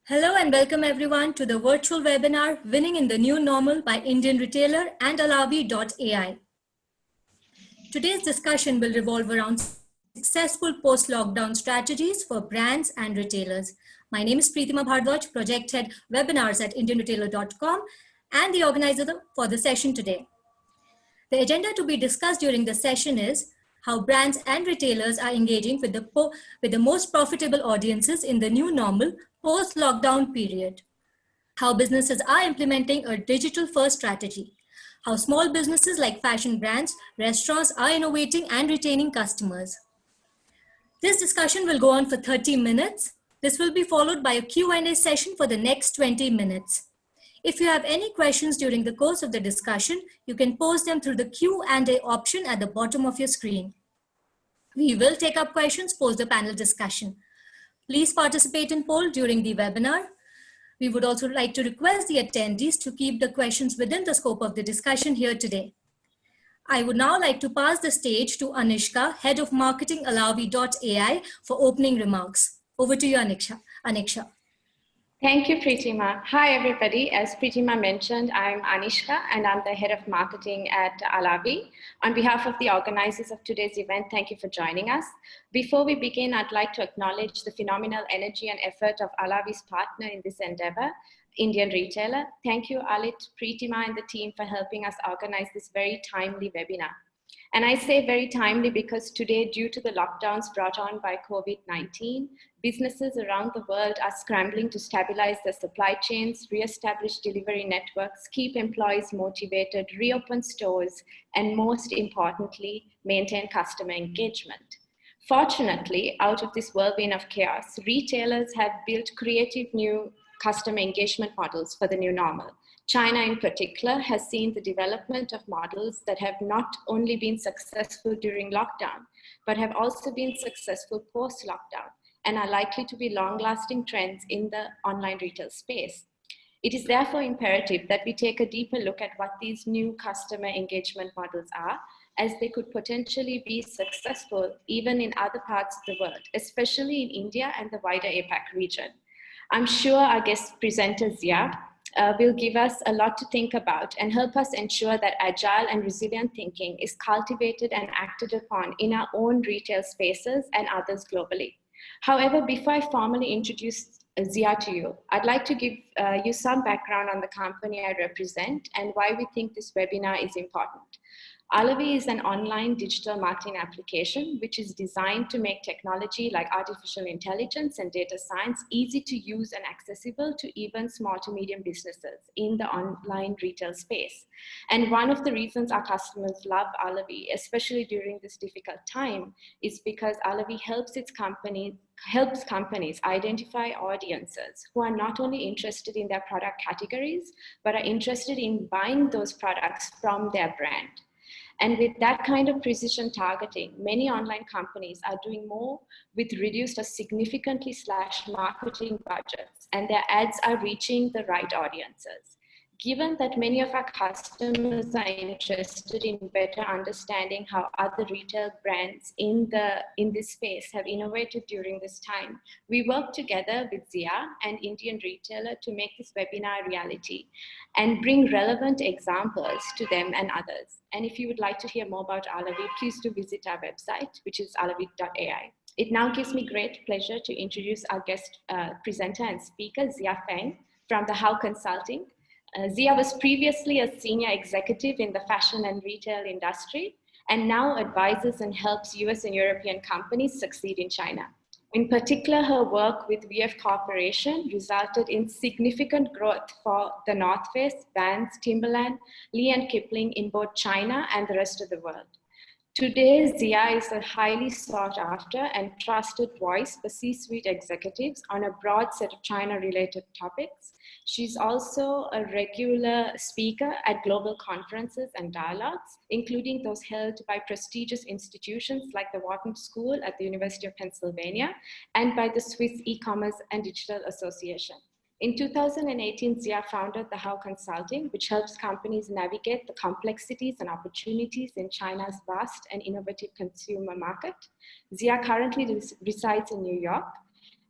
Hello and welcome everyone to the virtual webinar Winning in the New Normal by Indian retailer and Alavi.ai. Today's discussion will revolve around successful post-lockdown strategies for brands and retailers. My name is Preetima Bhardwaj, Project Head Webinars at indianretailer.com and the organizer for the session today. The agenda to be discussed during the session is how brands and retailers are engaging with the most profitable audiences in the new normal post-lockdown period, how businesses are implementing a digital-first strategy, how small businesses like fashion brands, restaurants are innovating and retaining customers. This discussion will go on for 30 minutes. This will be followed by a Q&A session for the next 20 minutes. If you have any questions during the course of the discussion, you can post them through the Q&A option at the bottom of your screen. We will take up questions post the panel discussion. Please participate in poll during the webinar. We would also like to request the attendees to keep the questions within the scope of the discussion here today. I would now like to pass the stage to Anishka, Head of Marketing Alavi.ai for opening remarks. Over to you, Anisha. Thank you, Preetima. Hi, everybody. As Preetima mentioned, I'm Anishka, and I'm the Head of Marketing at Alavi. On behalf of the organizers of today's event, thank you for joining us. Before we begin, I'd like to acknowledge the phenomenal energy and effort of Alavi's partner in this endeavor, Indian retailer. Thank you, Alit, Preetima, and the team for helping us organize this very timely webinar. And I say very timely because today, due to the lockdowns brought on by COVID-19, businesses around the world are scrambling to stabilize their supply chains, reestablish delivery networks, keep employees motivated, reopen stores, and most importantly, maintain customer engagement. Fortunately, out of this whirlwind of chaos, retailers have built creative new customer engagement models for the new normal. China in particular has seen the development of models that have not only been successful during lockdown, but have also been successful post-lockdown and are likely to be long-lasting trends in the online retail space. It is therefore imperative that we take a deeper look at what these new customer engagement models are, as they could potentially be successful even in other parts of the world, especially in India and the wider APAC region. I'm sure our guest presenter, Xia, will give us a lot to think about and help us ensure that agile and resilient thinking is cultivated and acted upon in our own retail spaces and others globally. However, before I formally introduce Xia to you, I'd like to give you some background on the company I represent and why we think this webinar is important. Alavi is an online digital marketing application which is designed to make technology like artificial intelligence and data science easy to use and accessible to even small to medium businesses in the online retail space. And one of the reasons our customers love Alavi, especially during this difficult time, is because Alavi helps companies identify audiences who are not only interested in their product categories, but are interested in buying those products from their brand. And with that kind of precision targeting, many online companies are doing more with reduced or significantly slashed marketing budgets, and their ads are reaching the right audiences. Given that many of our customers are interested in better understanding how other retail brands in this space have innovated during this time, we work together with Xia, an Indian retailer, to make this webinar a reality and bring relevant examples to them and others. And if you would like to hear more about Alavi, please do visit our website, which is alavi.ai. It now gives me great pleasure to introduce our guest presenter and speaker, Xia Feng from the How Consulting. Xia was previously a senior executive in the fashion and retail industry and now advises and helps US and European companies succeed in China. In particular, her work with VF Corporation resulted in significant growth for the North Face, Vans, Timberland, Lee and Kipling in both China and the rest of the world. Today, Xia is a highly sought after and trusted voice for C-suite executives on a broad set of China-related topics. She's also a regular speaker at global conferences and dialogues, including those held by prestigious institutions like the Wharton School at the University of Pennsylvania and by the Swiss E-Commerce and Digital Association. In 2018, Xia founded the How Consulting, which helps companies navigate the complexities and opportunities in China's vast and innovative consumer market. Xia currently resides in New York.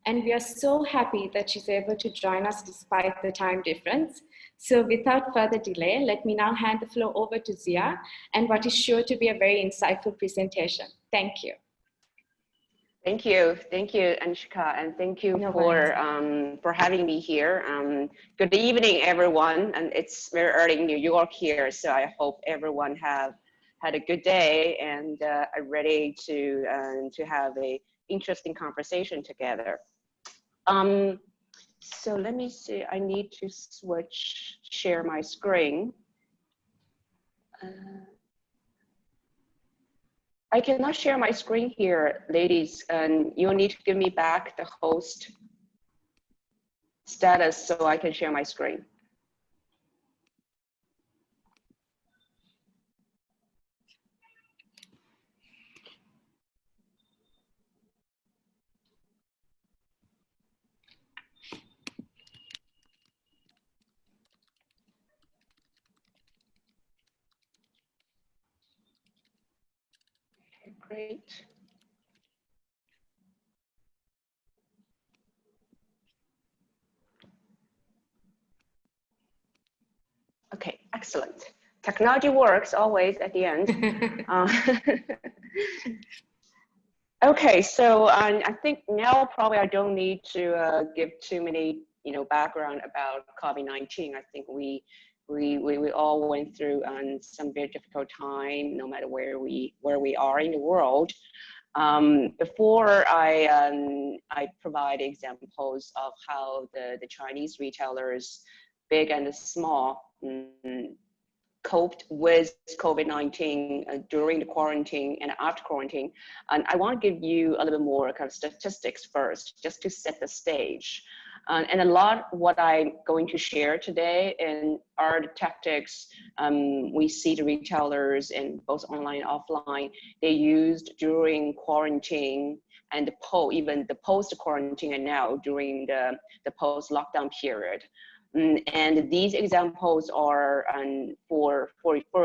And we are so happy that she's able to join us despite the time difference. So without further delay, let me now hand the floor over to Xia and what is sure to be a very insightful presentation. Thank you. Thank you, Anshika, and thank you for having me here. Good evening, everyone, and it's very early in New York here, so I hope everyone have had a good day and are ready to have a interesting conversation together. So let me see. I need to share my screen. I cannot share my screen here, ladies, and you'll need to give me back the host status so I can share my screen. Okay, great. Okay, excellent. Technology works always at the end. Okay, so I think now probably I don't need to give too many background about COVID-19. I think we all went through some very difficult time, no matter where we are in the world. Before I provide examples of how the Chinese retailers, big and small, coped with COVID-19 during the quarantine and after quarantine. And I want to give you a little more kind of statistics first, just to set the stage. And a lot what I'm going to share today in are the tactics we see the retailers in both online and offline, they used during quarantine and even the post-quarantine and now during the post-lockdown period. And these examples are for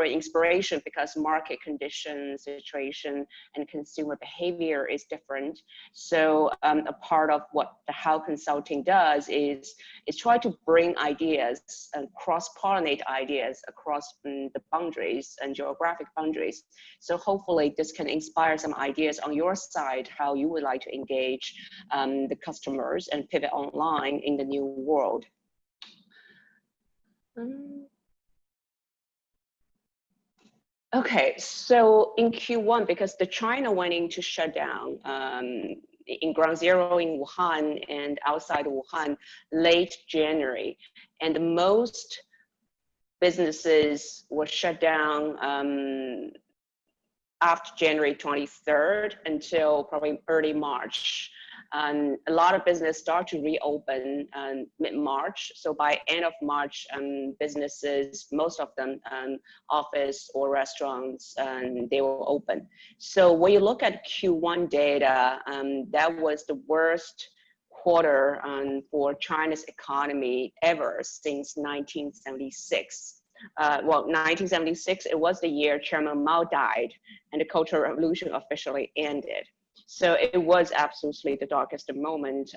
inspiration because market conditions, situation, and consumer behavior is different. So a part of what the How Consulting does is try to bring ideas and cross-pollinate ideas across the boundaries and geographic boundaries. So hopefully this can inspire some ideas on your side, how you would like to engage the customers and pivot online in the new world. Okay, so in Q1, because the China went into shutdown in ground zero in Wuhan and outside Wuhan late January, and most businesses were shut down after January 23rd until probably early March. A lot of business start to reopen mid-March. So by end of March, businesses, most of them, office or restaurants, they were open. So when you look at Q1 data, that was the worst quarter for China's economy ever since 1976. Well, 1976, it was the year Chairman Mao died and the Cultural Revolution officially ended. So it was absolutely the darkest moment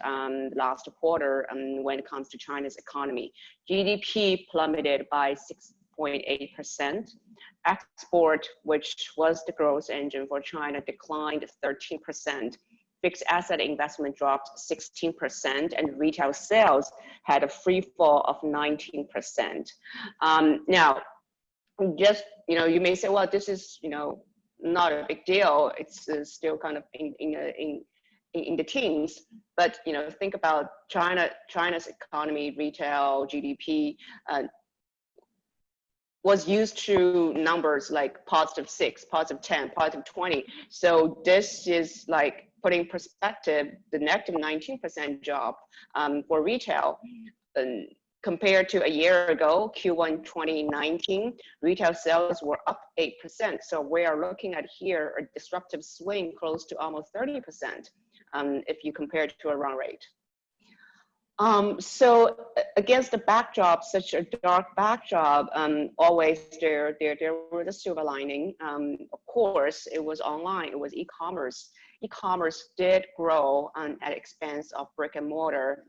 last quarter when it comes to China's economy. GDP plummeted by 6.8%. Export, which was the growth engine for China, declined 13%. Fixed asset investment dropped 16%, and retail sales had a free fall of 19%. Now, just, you may say, well, this is, not a big deal. It's still kind of in the teens, but think about China's economy, retail, GDP was used to numbers like +6, +10, +20. So this is like putting perspective the negative 19% drop for retail. Compared to a year ago, Q1 2019, retail sales were up 8%. So we are looking at here a disruptive swing close to almost 30% if you compare it to a run rate. So against the backdrop, such a dark backdrop, always there was a silver lining. Of course, it was online, it was e-commerce. e-commerce did grow at expense of brick and mortar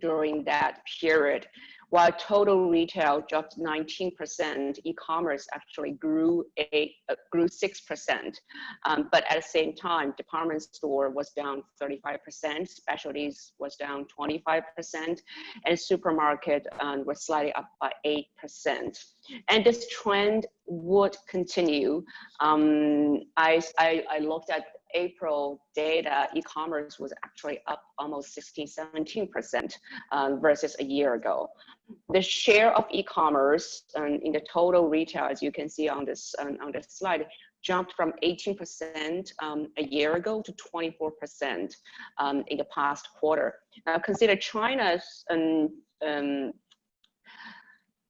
during that period. While total retail dropped 19%, e-commerce actually grew 6%. But at the same time, department store was down 35%, specialties was down 25%, and supermarket was slightly up by 8%. And this trend would continue. I looked at April data. E-commerce was actually up almost 16-17% versus a year ago. The share of e-commerce in the total retail, as you can see on this slide, jumped from 18% a year ago to 24% in the past quarter. Now, consider China's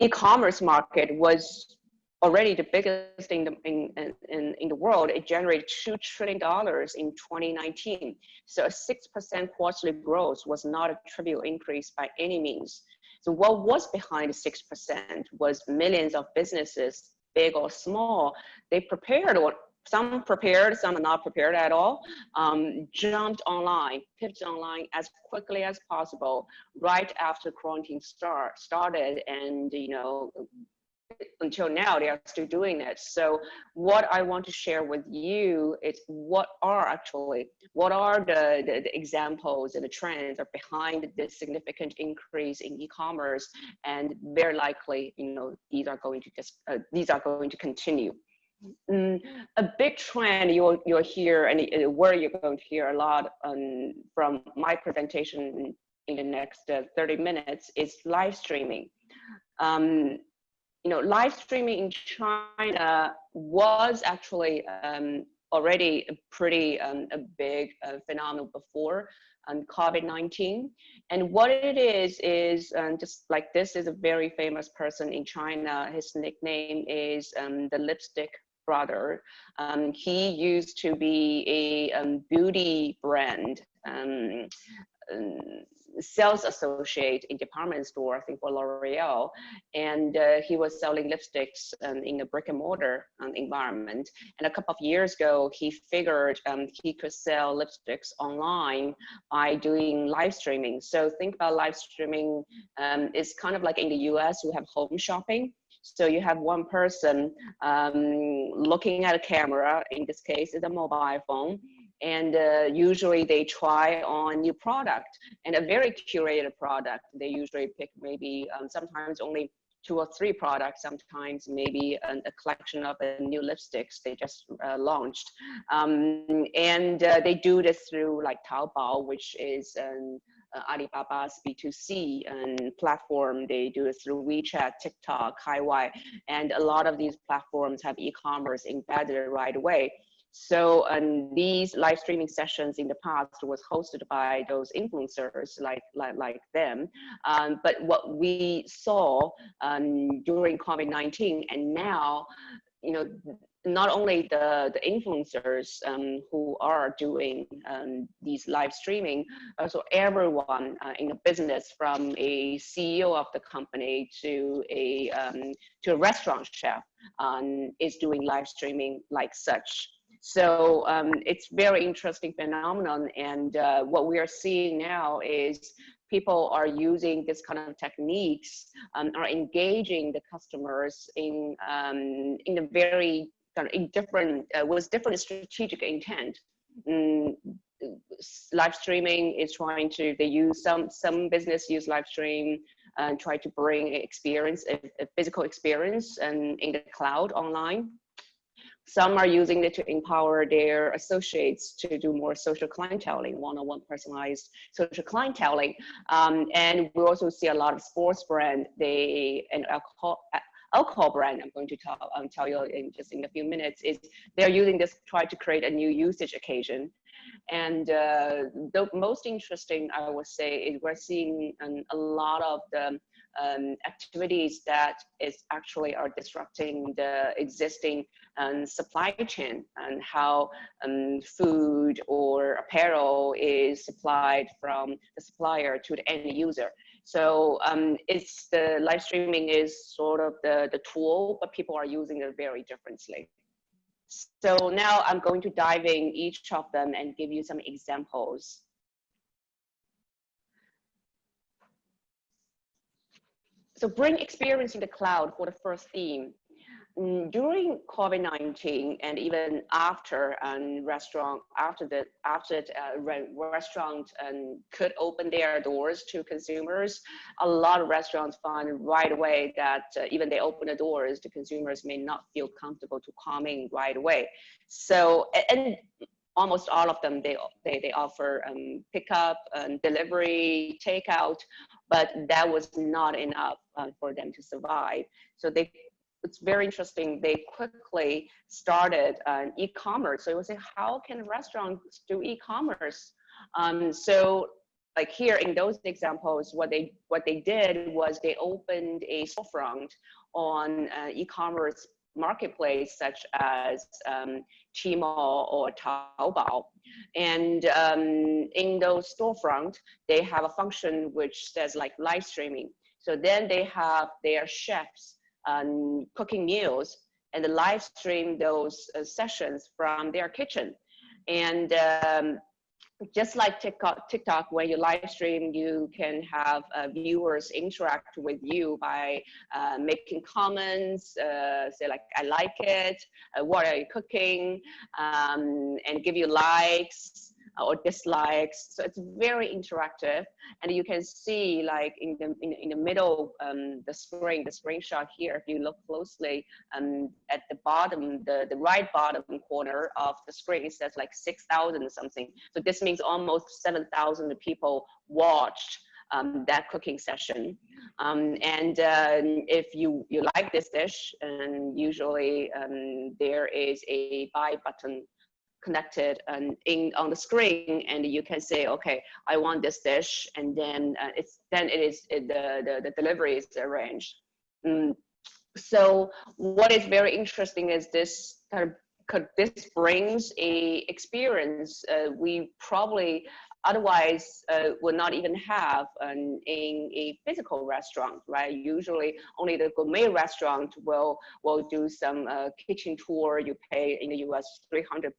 e-commerce market was already the biggest in the world. It generated $2 trillion in 2019. So a 6% quarterly growth was not a trivial increase by any means. So what was behind the 6% was millions of businesses, big or small. They prepared, or some prepared, some are not prepared at all, jumped online, pivoted online as quickly as possible, right after quarantine started, and until now, they are still doing it. So what I want to share with you is what are the examples and the trends are behind this significant increase in e-commerce, and very likely, these are going to continue. A big trend you'll hear, and where you're going to hear a lot from my presentation in the next 30 minutes, is live streaming. Live streaming in China was actually already a pretty a big phenomenon before COVID-19. And what it is just like, this is a very famous person in China. His nickname is the Lipstick Brother. He used to be a beauty brand sales associate in department store, I think for L'Oreal, and he was selling lipsticks in a brick and mortar environment. And a couple of years ago, he figured he could sell lipsticks online by doing live streaming. So think about live streaming. It's kind of like in the US, we have home shopping. So you have one person looking at a camera, in this case, it's a mobile phone, and usually they try on new product, and a very curated product. They usually pick maybe sometimes only 2 or 3 products, sometimes maybe a collection of new lipsticks they just launched. And they do this through like Taobao, which is Alibaba's B2C platform. They do it through WeChat, TikTok, Highway, and a lot of these platforms have e-commerce embedded right away. So these live streaming sessions in the past was hosted by those influencers like them. But what we saw during COVID-19, and now, not only the influencers who are doing these live streaming, so everyone in the business, from a CEO of the company to a restaurant chef, is doing live streaming like such. So it's very interesting phenomenon, and what we are seeing now is people are using this kind of techniques, are engaging the customers in a very with different strategic intent. Live streaming is they use some business use live stream and try to bring experience, a physical experience, and in the cloud online. Some are using it to empower their associates to do more social clienteling, one-on-one personalized social clienteling. And we also see a lot of sports brand, and alcohol brand, I'm going to tell you in a few minutes, is they're using this to try to create a new usage occasion. And the most interesting, I would say, is we're seeing a lot of the activities that are disrupting the existing supply chain, and how food or apparel is supplied from the supplier to the end user. So it's the live streaming is sort of the tool, but people are using it very differently. So now I'm going to dive in each of them and give you some examples. So bring experience in the cloud for the first theme. During COVID-19 and even after restaurant could open their doors to consumers, a lot of restaurants found right away that even they open the doors, the consumers may not feel comfortable to come in right away. So and almost all of them they offer pickup and delivery, takeout, but that was not enough for them to survive. So it's very interesting. They quickly started e-commerce. So it was like, how can restaurants do e-commerce? So like here in those examples, what they did was they opened a storefront on e-commerce marketplace such as Tmall or Taobao. And in those storefront, they have a function which says like live streaming. So then they have their chefs cooking meals and live stream those sessions from their kitchen. And just like TikTok, when you live stream, you can have viewers interact with you by making comments, say like, I like it, what are you cooking, and give you likes or dislikes. So it's very interactive, and you can see like in the middle, the screenshot here, if you look closely, at the bottom, the right bottom corner of the screen, it says like 6,000 something. So this means almost 7,000 people watched that cooking session. And if you like this dish, and usually there is a buy button connected on the screen, and you can say, okay, I want this dish, and then the delivery is arranged. So what is very interesting is this this brings a experience we probably otherwise would not even have in a physical restaurant, right? Usually only the gourmet restaurant will do some kitchen tour. You pay in the US $300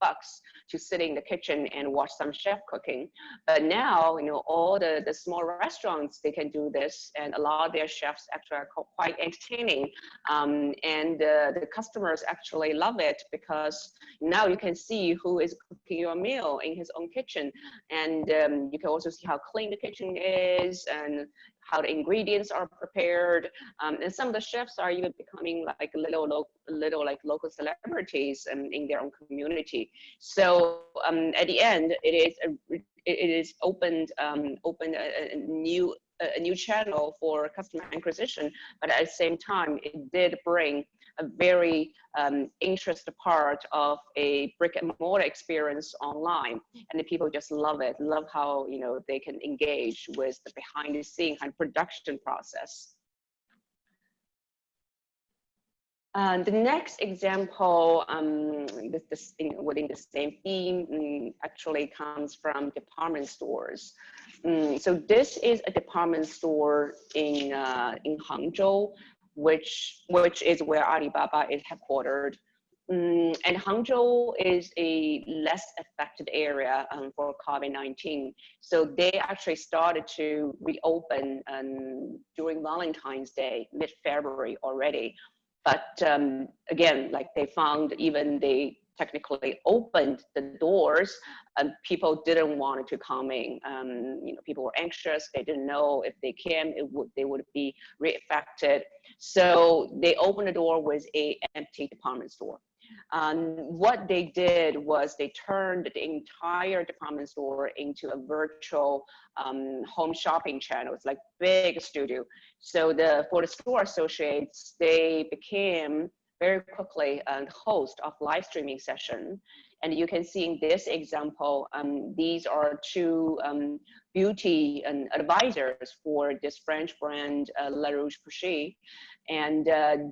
to sit in the kitchen and watch some chef cooking. But now, all the small restaurants, they can do this, and a lot of their chefs actually are quite entertaining. And the customers actually love it, because now you can see who is cooking your meal in his own kitchen. And you can also see how clean the kitchen is and how the ingredients are prepared. And some of the chefs are even becoming like little like local celebrities in their own community. So at the end, it is opened a new channel for customer acquisition, but at the same time, it did bring a very interesting part of a brick and mortar experience online, and the people just love it. Love how they can engage with the behind the scenes and production process. The next example, within the same theme, actually comes from department stores. So this is a department store in Hangzhou, which is where Alibaba is headquartered. And Hangzhou is a less affected area for COVID-19. So they actually started to reopen during Valentine's Day, mid-February already. But again, like they found, even they technically opened the doors, and people didn't want to come in. People were anxious. They didn't know if they came, they would be reinfected. So they opened the door with an empty department store. What they did was they turned the entire department store into a virtual home shopping channel. It's like big studio. So for the store associates, they became very quickly a host of live streaming session. And you can see in this example, these are two beauty advisors for this French brand, La Roche-Posay. And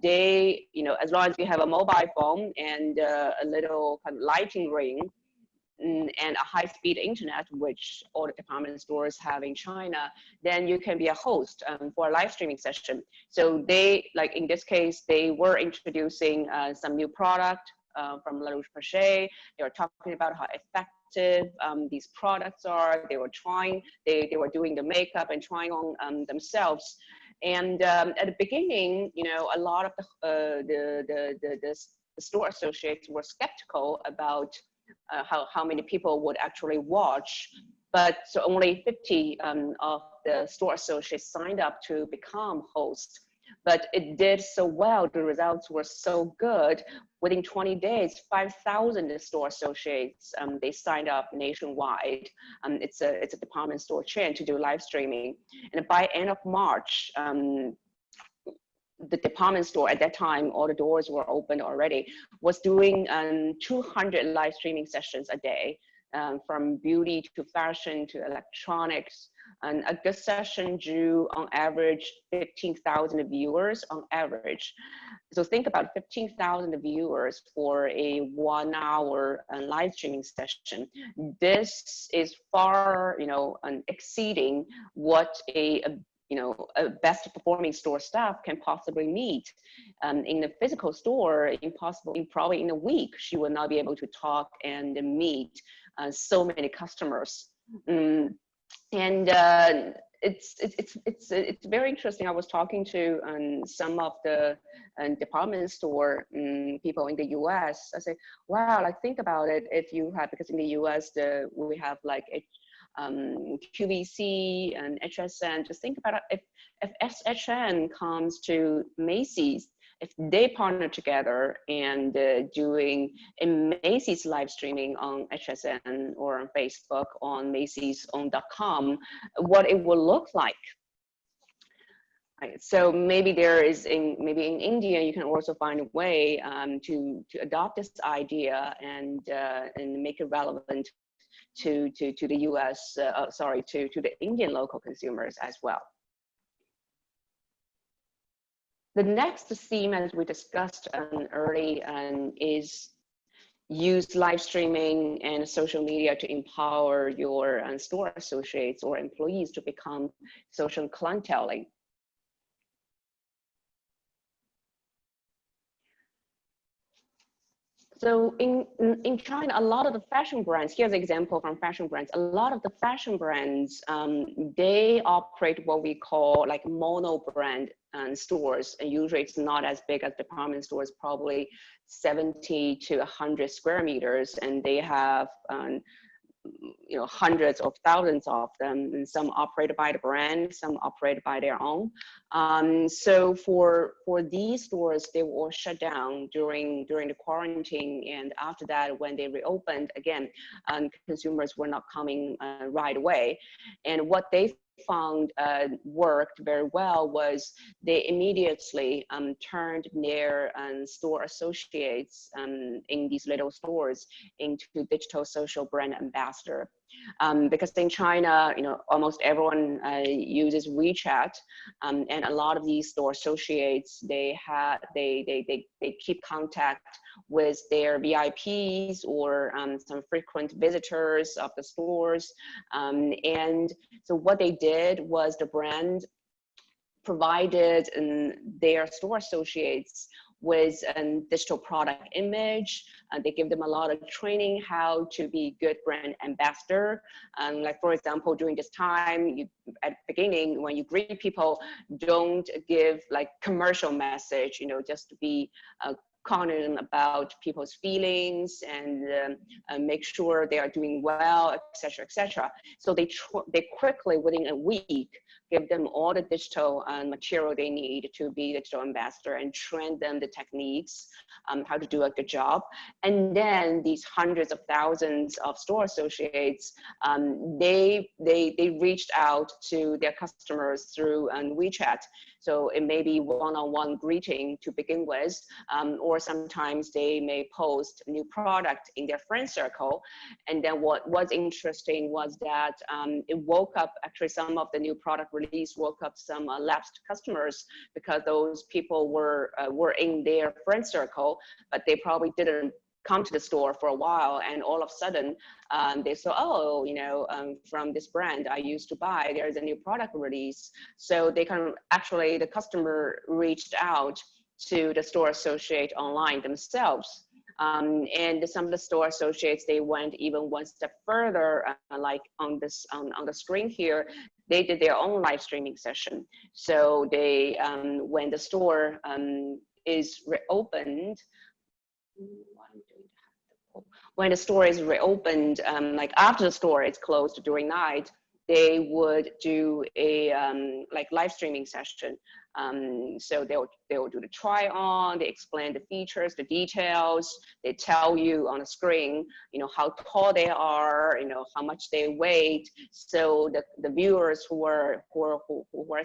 they, as long as you have a mobile phone and a little kind of lighting ring and a high-speed internet, which all the department stores have in China, then you can be a host for a live streaming session. So they, like in this case, they were introducing some new product from La Roche-Posay. They were talking about how effective these products are. They were doing the makeup and trying on themselves. And at the beginning, a lot of the store associates were skeptical about how many people would actually watch. But so only 50 of the store associates signed up to become hosts. But it did so well, the results were so good. Within 20 days, 5,000 store associates, they signed up nationwide. It's a department store chain to do live streaming. And by end of March, the department store at that time, all the doors were open already, was doing 200 live streaming sessions a day, from beauty to fashion to electronics. And a good session drew on average 15,000 viewers on average. So think about 15,000 viewers for a 1 hour live streaming session. This is far, exceeding what a best performing store staff can possibly meet. In the physical store, probably in a week, she will not be able to talk and meet so many customers. And it's very interesting. I was talking to some of the department store people in the US. I said, wow, like think about it. If you have, because in the US we have like QVC and HSN. Just think about it. If SHN comes to Macy's, if they partner together and doing a Macy's live streaming on HSN or on Facebook, on Macy's own.com, what it will look like. Right. So maybe maybe in India, you can also find a way to adopt this idea and make it relevant to the US, to the Indian local consumers as well. The next theme, as we discussed early, is use live streaming and social media to empower your store associates or employees to become social clienteling. So in China, a lot of the fashion brands, here's an example from fashion brands, a lot of the fashion brands, they operate what we call like mono brand stores. And usually it's not as big as department stores, probably 70 to 100 square meters. And they have hundreds of thousands of them, and some operated by the brand, some operated by their own. So for these stores, they were all shut down during the quarantine, and after that, when they reopened again, consumers were not coming right away. And what they found worked very well was they immediately turned their store associates in these little stores into digital social brand ambassador. Because in China, almost everyone uses WeChat, and a lot of these store associates, they keep contact with their VIPs or some frequent visitors of the stores. And so what they did was the brand provided their store associates with a digital product image. They give them a lot of training how to be good brand ambassador. Like for example, during this time, at the beginning, when you greet people, don't give like commercial message, just to be cognizant about people's feelings and make sure they are doing well, etc., etc. So they quickly, within a week, give them all the digital material they need to be digital ambassador and train them the techniques, how to do a good job. And then these hundreds of thousands of store associates, they reached out to their customers through WeChat. So it may be one-on-one greeting to begin with, or sometimes they may post a new product in their friend circle. And then what was interesting was that it woke up, actually some of the new product release woke up some lapsed customers, because those people were in their friend circle, but they probably didn't come to the store for a while, and all of a sudden they saw, from this brand I used to buy, there's a new product release. So they the customer reached out to the store associate online themselves And some of the store associates, they went even one step further, like on the screen here, they did their own live streaming session. So they, when the store is reopened, when the store is reopened, like after the store is closed during night, they would do a like live streaming session. So they'll do the try on, they explain the features, the details, they tell you on the screen, you know, how tall they are, you know, how much they weigh. So the viewers who are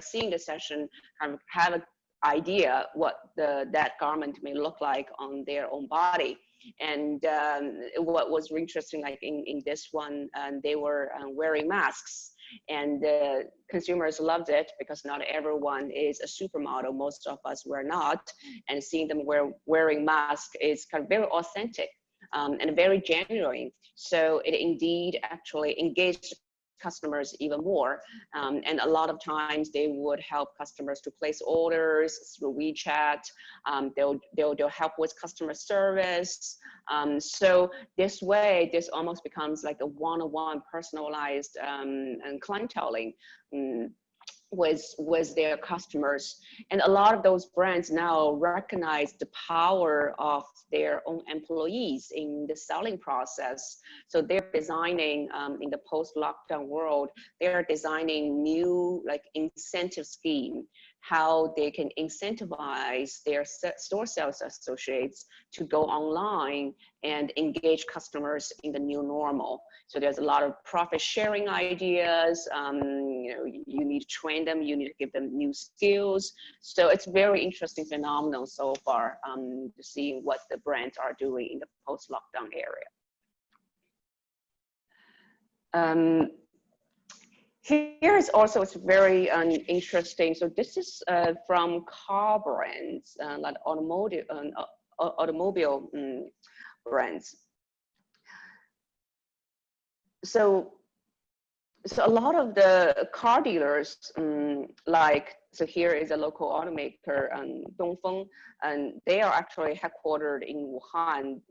seeing the session have an idea what that garment may look like on their own body. And what was interesting, like in this one, they were wearing masks, and consumers loved it because not everyone is a supermodel. Most of us were not, and seeing them wearing masks is kind of very authentic and very genuine. So it indeed actually engaged customers even more. And a lot of times they would help customers to place orders through WeChat. They'll help with customer service. So this way, this almost becomes like a one-on-one personalized and clienteling with their customers. And a lot of those brands now recognize the power of their own employees in the selling process. So they're designing, in the post-lockdown world, they're designing new like incentive scheme, how they can incentivize their store sales associates to go online and engage customers in the new normal. So there's a lot of profit sharing ideas. You know, you need to train them, you need to give them new skills. So it's very interesting phenomenon so far, to see what the brands are doing in the post-lockdown area. Here is also, it's very interesting. So this is from car brands, like automobile brands. So a lot of the car dealers, like, so here is a local automaker, Dongfeng, and they are actually headquartered in Wuhan,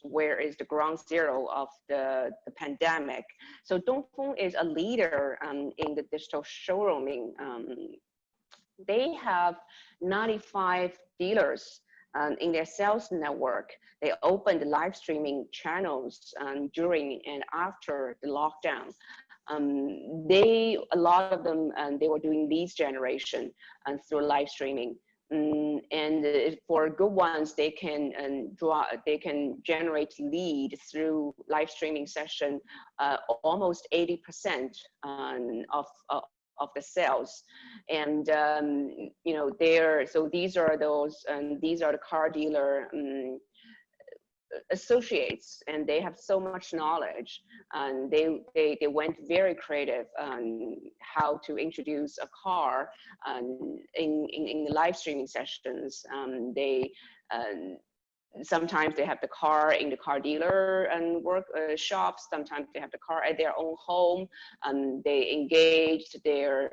where is the ground zero of the pandemic. So Dongfeng is a leader in the digital showrooming. They have 95 dealers in their sales network. They opened live streaming channels during and after the lockdown. A lot of them, they were doing leads generation through live streaming. And for good ones, they can generate lead through live streaming session, almost 80% of the sales. And you know, so these are those, these are the car dealer associates, and they have so much knowledge, and they went very creative on how to introduce a car in the live streaming sessions. Sometimes they have the car in the car dealer and shops. Sometimes they have the car at their own home. They engaged their,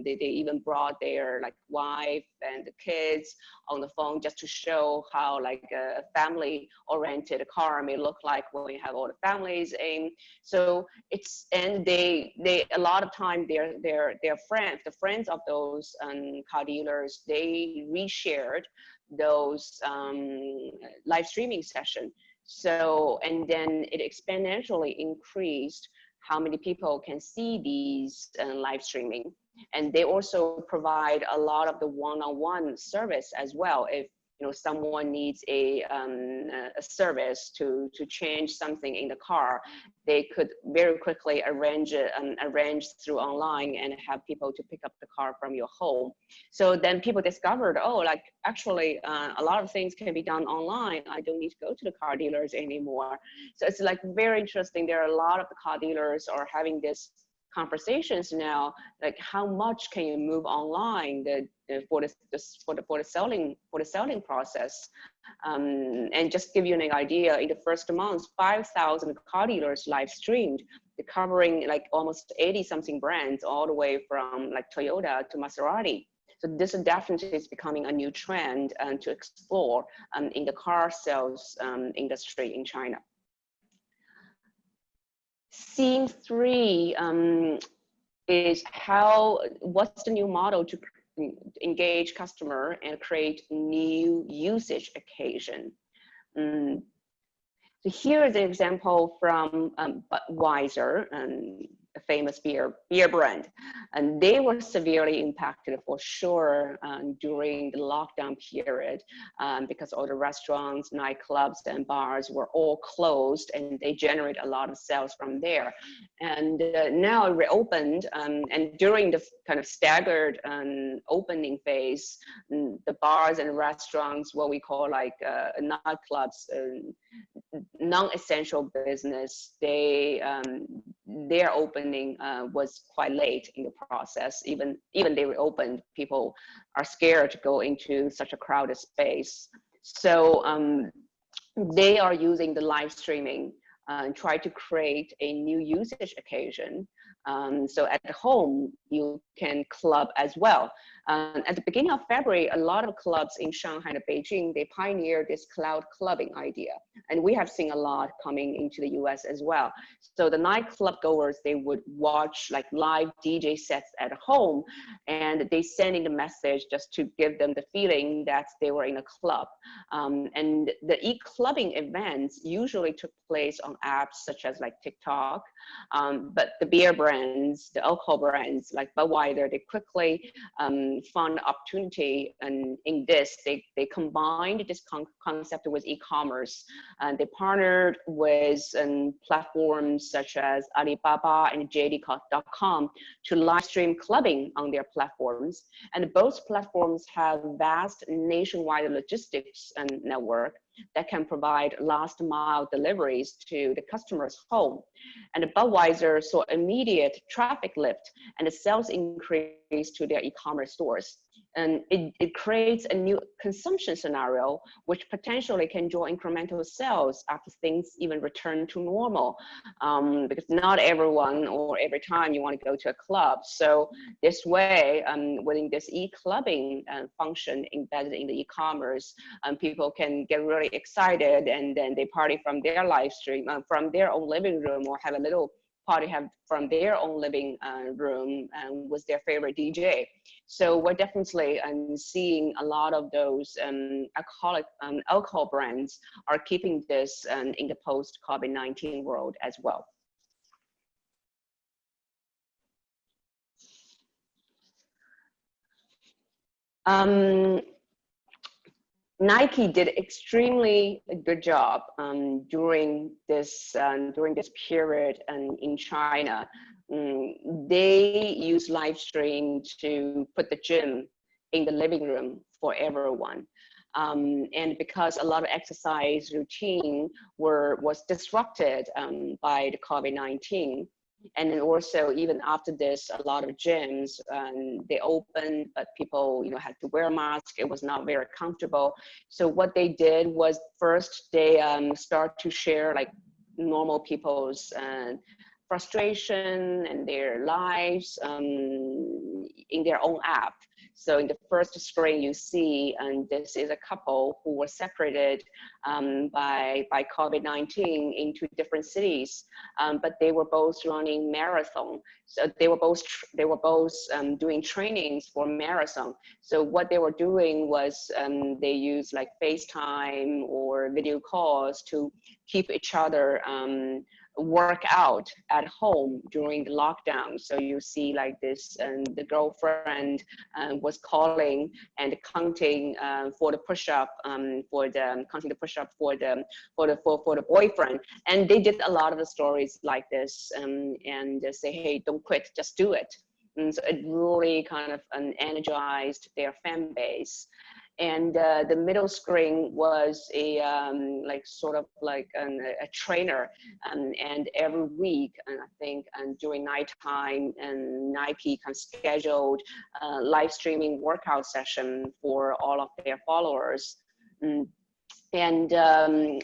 they even brought their like wife and the kids on the phone just to show how like a family-oriented car may look like when you have all the families in. So it's, and they a lot of time their friends, the friends of those car dealers, they reshared those live streaming session. So, and then it exponentially increased how many people can see these live streaming. And they also provide a lot of the one-on-one service as well. If you know someone needs a service to change something in the car, they could very quickly arrange through online and have people to pick up the car from your home. So then people discovered, oh, like actually a lot of things can be done online. I don't need to go to the car dealers anymore. So it's like very interesting. There are a lot of the car dealers are having this conversations now, like how much can you move online for the selling process. And just give you an idea, in the first month, 5,000 car dealers live streamed, covering like almost 80 something brands, all the way from like Toyota to Maserati. So this definitely is becoming a new trend to explore in the car sales industry in China. Scene 3 is what's the new model to engage customer and create new usage occasion. So here is an example from Budweiser, a famous beer brand, and they were severely impacted for sure during the lockdown period because all the restaurants, nightclubs, and bars were all closed, and they generate a lot of sales from there. And now it reopened, and during the kind of staggered opening phase, the bars and restaurants, what we call like nightclubs, non-essential business, their opening was quite late in the process. Even they reopened, people are scared to go into such a crowded space. So they are using the live streaming and try to create a new usage occasion. So at home, you can club as well. At the beginning of February, a lot of clubs in Shanghai and Beijing, they pioneered this cloud clubbing idea. And we have seen a lot coming into the US as well. So the nightclub goers, they would watch like live DJ sets at home, and they send in the message just to give them the feeling that they were in a club. And the e-clubbing events usually took place on apps such as like TikTok, but the beer brands, the alcohol brands like Budweiser, they quickly found opportunity, and in this, they combined this concept with e-commerce, and they partnered with platforms such as Alibaba and JD.com to live stream clubbing on their platforms. And both platforms have vast nationwide logistics and network that can provide last mile deliveries to the customer's home. And Budweiser saw immediate traffic lift and a sales increase to their e-commerce stores. And it creates a new consumption scenario, which potentially can draw incremental sales after things even return to normal. Because not everyone or every time you want to go to a club. So this way, within this e-clubbing function embedded in the e-commerce, people can get really excited, and then they party from their live stream, from their own living room, or have a little party from their own living room with their favorite DJ. So we're definitely seeing a lot of those alcohol brands are keeping this in the post-COVID-19 world as well. Nike did extremely good job during this period in China. They use live stream to put the gym in the living room for everyone. And because a lot of exercise routine was disrupted by the COVID-19, and then also even after this, a lot of gyms they opened, but people had to wear a mask. It was not very comfortable. So what they did was first they start to share like normal people's frustration and their lives in their own app. So in the first screen you see, and this is a couple who were separated by COVID-19 into different cities, but they were both running marathon. So they were both doing trainings for marathon. So what they were doing was they used like FaceTime or video calls to keep each other work out at home during the lockdown. So you see like this, the girlfriend was calling and counting for the push-up for the boyfriend, and they did a lot of the stories like this, and say, hey, don't quit, just do it. And so it really kind of energized their fan base. And the middle screen was a sort of like a trainer, and every week, and I think during nighttime, and Nike kind of scheduled live streaming workout session for all of their followers. And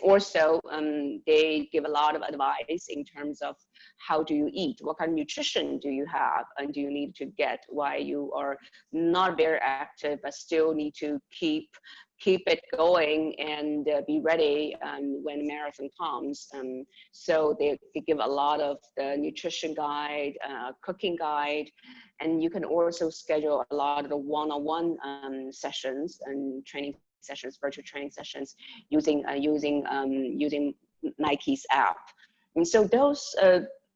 also they give a lot of advice in terms of how do you eat? What kind of nutrition do you have? And do you need to get while you are not very active, but still need to keep it going and be ready when marathon comes. So they give a lot of the nutrition guide, cooking guide, and you can also schedule a lot of the one-on-one sessions and training sessions, virtual training sessions using Nike's app. And so those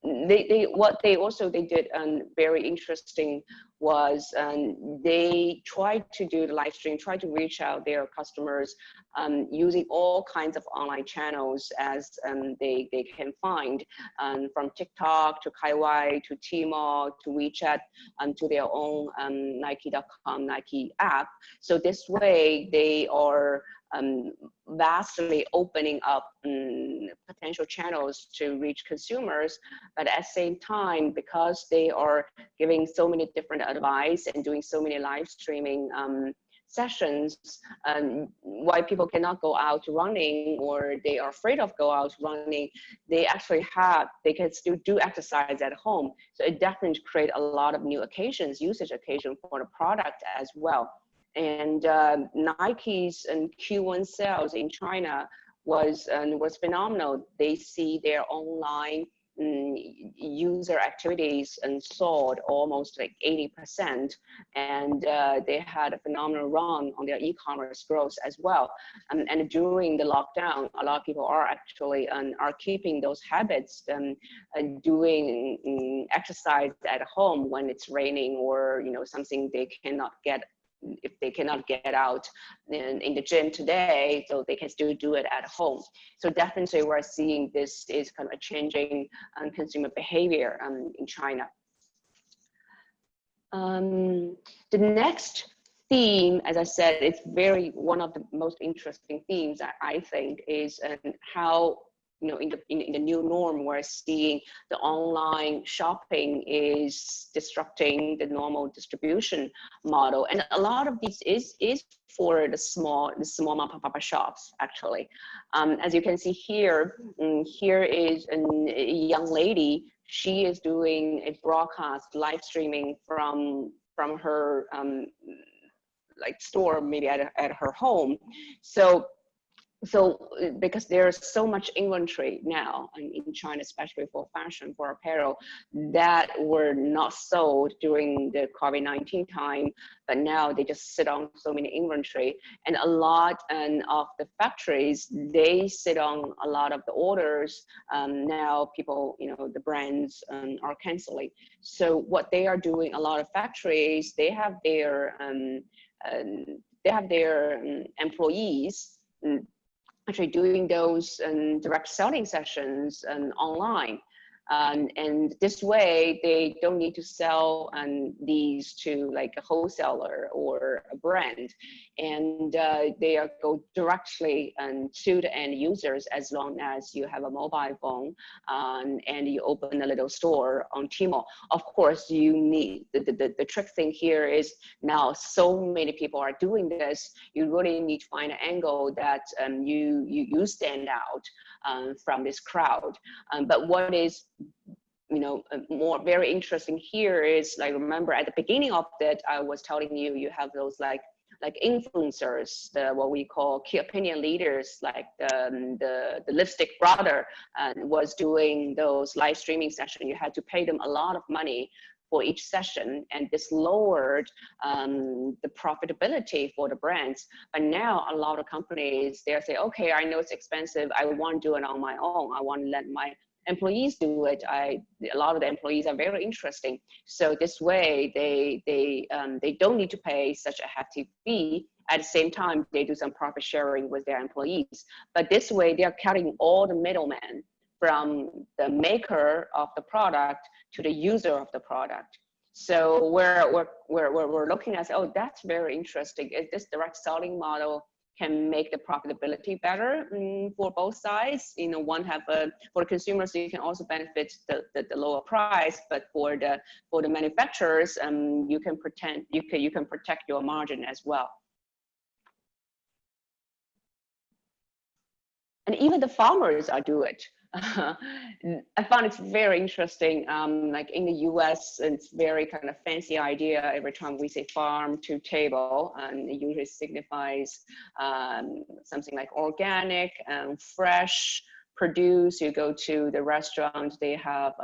what they did very interesting was they tried to do the live stream, tried to reach out their customers using all kinds of online channels as they can find, from TikTok to Kaiwai to Tmall to WeChat to their own Nike.com Nike app. So this way they are vastly opening up potential channels to reach consumers, but at the same time, because they are giving so many different advice and doing so many live streaming sessions, why people cannot go out running or they are afraid of go out running, they can still do exercise at home. So it definitely create a lot of new occasions, usage occasion for the product as well. And Nike's Q1 sales in China was phenomenal. They see their online user activities and soared almost like 80%, and they had a phenomenal run on their e-commerce growth as well. And during the lockdown, a lot of people are actually are keeping those habits and doing exercise at home when it's raining or something they cannot get. If they cannot get out in the gym today, so they can still do it at home. So definitely we're seeing this is kind of a changing consumer behavior in China. The next theme, as I said, it's one of the most interesting themes that I think is how in the new norm, we're seeing the online shopping is disrupting the normal distribution model, and a lot of this is for the small mom and pop shops actually. As you can see here, here is a young lady. She is doing a broadcast live streaming from her like store, maybe at her home. So because there's so much inventory now in China, especially for fashion, for apparel, that were not sold during the COVID-19 time, but now they just sit on so many inventory. And a lot of the factories, they sit on a lot of the orders. Now people, the brands are canceling. So what they are doing, a lot of factories, they have their employees actually doing those direct selling sessions online. And this way, they don't need to sell these to like a wholesaler or a brand. And they go directly to the end users as long as you have a mobile phone and you open a little store on Tmall. Of course, you need, the trick thing here is now so many people are doing this, you really need to find an angle that you stand out from this crowd. But what is more very interesting here is, like, remember at the beginning of that, I was telling you, you have those like influencers, what we call key opinion leaders, like the lipstick brother was doing those live streaming sessions. You had to pay them a lot of money for each session, and this lowered the profitability for the brands. But now a lot of companies, they'll say, okay, I know it's expensive, I want to do it on my own, I want to let my employees do it. A lot of the employees are very interesting. So this way, they don't need to pay such a hefty fee. At the same time, they do some profit sharing with their employees. But this way, they are cutting all the middlemen from the maker of the product to the user of the product. So we're looking at, oh, that's very interesting. Is this direct selling model can make the profitability better for both sides? One have for the consumers, you can also benefit the lower price, but for the manufacturers, you can protect your margin as well. And even the farmers are do it. I found it very interesting. Like in the US, it's very kind of fancy idea. Every time we say farm to table, and it usually signifies something like organic and fresh produce. You go to the restaurant, they have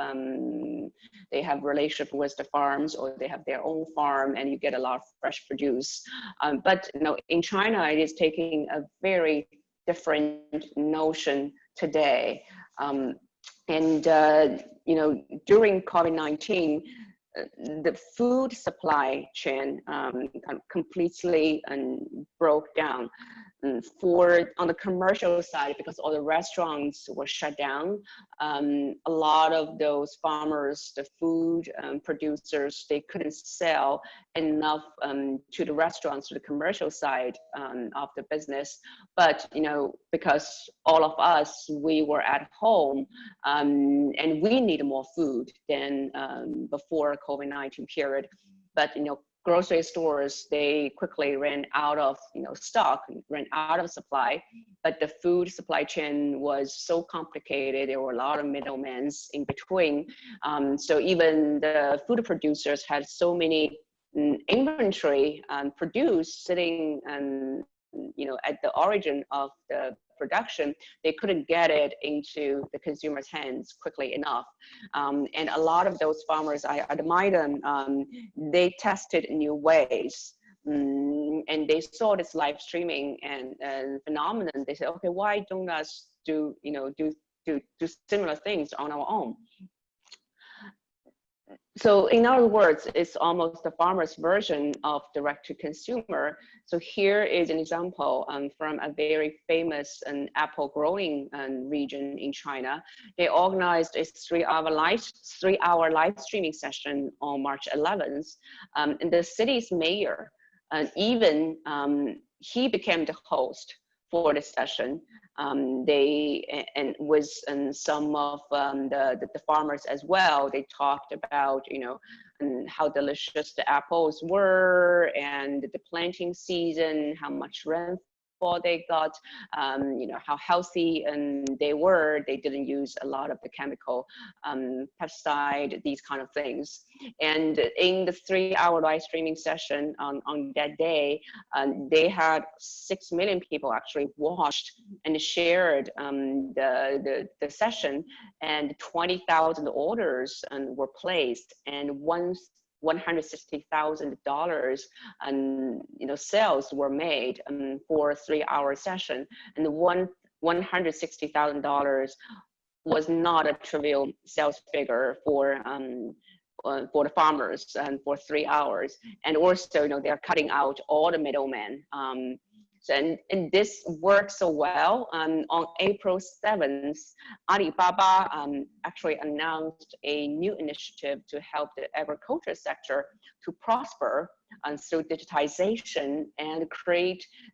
relationship with the farms, or they have their own farm, and you get a lot of fresh produce. But in China, it is taking a very different notion today. And during COVID-19, the food supply chain kind of completely broke down. On the commercial side, because all the restaurants were shut down, a lot of those farmers, the food producers, they couldn't sell enough to the restaurants, to the commercial side of the business. But because all of us, we were at home, and we needed more food than before COVID-19 period. But grocery stores, they quickly ran out of stock, ran out of supply. But the food supply chain was so complicated. There were a lot of middlemen in between. So even the food producers had so many inventory produced sitting at the origin of the production, they couldn't get it into the consumer's hands quickly enough. And a lot of those farmers, I admire them, they tested new ways. And they saw this live streaming and phenomenon. They said, okay, why don't us do similar things on our own? So in other words, it's almost the farmer's version of direct to consumer. So here is an example from a very famous apple growing region in China. They organized a 3-hour live streaming session on March 11th. And the city's mayor, he became the host for the session. With some of the farmers as well, they talked about how delicious the apples were, and the planting season, how much rainfall they got, how healthy they were. They didn't use a lot of the chemical pesticide, these kind of things. And in the 3-hour live streaming session on that day, they had 6 million people actually watched and shared the session, and 20,000 orders were placed, and $160,000 sales were made for a 3-hour session. And the $160,000 was not a trivial sales figure for the farmers and for 3 hours. And also, they're cutting out all the middlemen. And this worked so well. On April 7th, Alibaba actually announced a new initiative to help the agriculture sector to prosper through digitization, and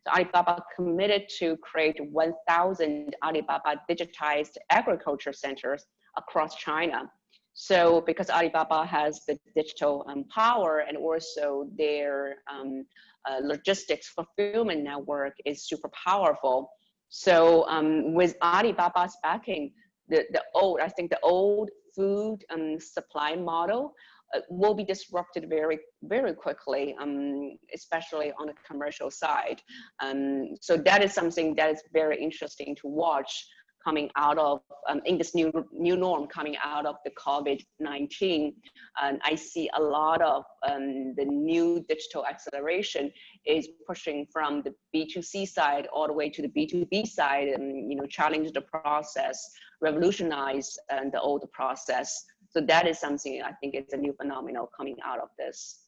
Alibaba committed to create 1,000 Alibaba digitized agriculture centers across China. So because Alibaba has the digital power, and also their logistics fulfillment network is super powerful. So with Alibaba's backing, the old food supply model will be disrupted very, very quickly, especially on the commercial side. So that is something that is very interesting to watch coming out of in this new norm coming out of the COVID-19. And I see a lot of the new digital acceleration is pushing from the B2C side all the way to the B2B side, and challenge the process, revolutionize the old process. So that is something I think is a new phenomenon coming out of this.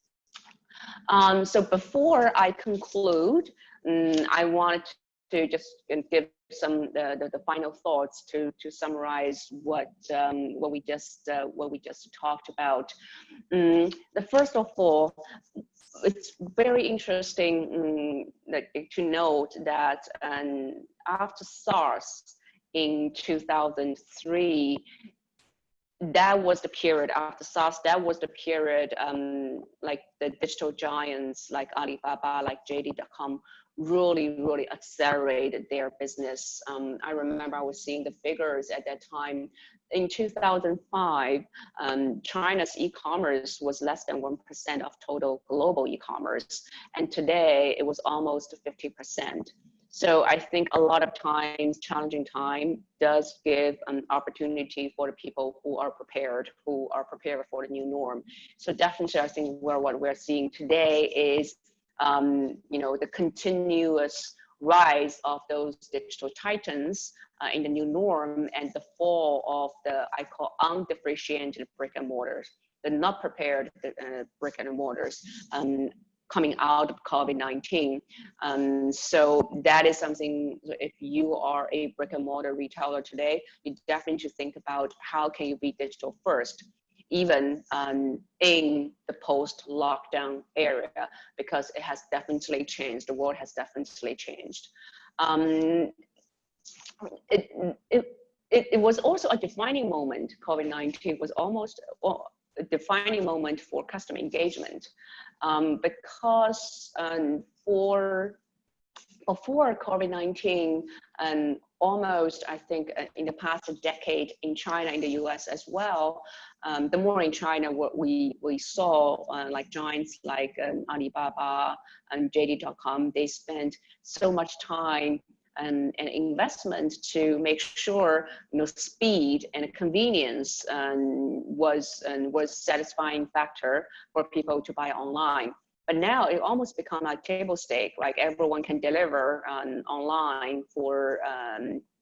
So before I conclude, I want to just give some the final thoughts to summarize what we just talked about. First of all, it's very interesting to note that after SARS in 2003, that was the period after SARS. That was the period like the digital giants like Alibaba, like JD.com really accelerated their business. I remember I was seeing the figures at that time. In 2005, China's e-commerce was less than 1% of total global e-commerce. And today it was almost 50%. So I think a lot of times, challenging time does give an opportunity for the people who are prepared for the new norm. So definitely, I think what we're seeing today is, the continuous rise of those digital titans in the new norm, and the fall of the, I call, undifferentiated brick and mortars, the not prepared brick and mortars. Coming out of COVID-19. So that is something, if you are a brick and mortar retailer today, you definitely should think about how can you be digital first, even in the post-lockdown area, because it has definitely changed. The world has definitely changed. It was also a defining moment. COVID-19 was almost a defining moment for customer engagement, because before COVID-19, and almost, I think, in the past decade in China, in the US as well, the more in China, what we saw, like giants like Alibaba and JD.com, they spent so much time and investment to make sure speed and convenience was satisfying factor for people to buy online. But now it almost become like table stake, like everyone can deliver online for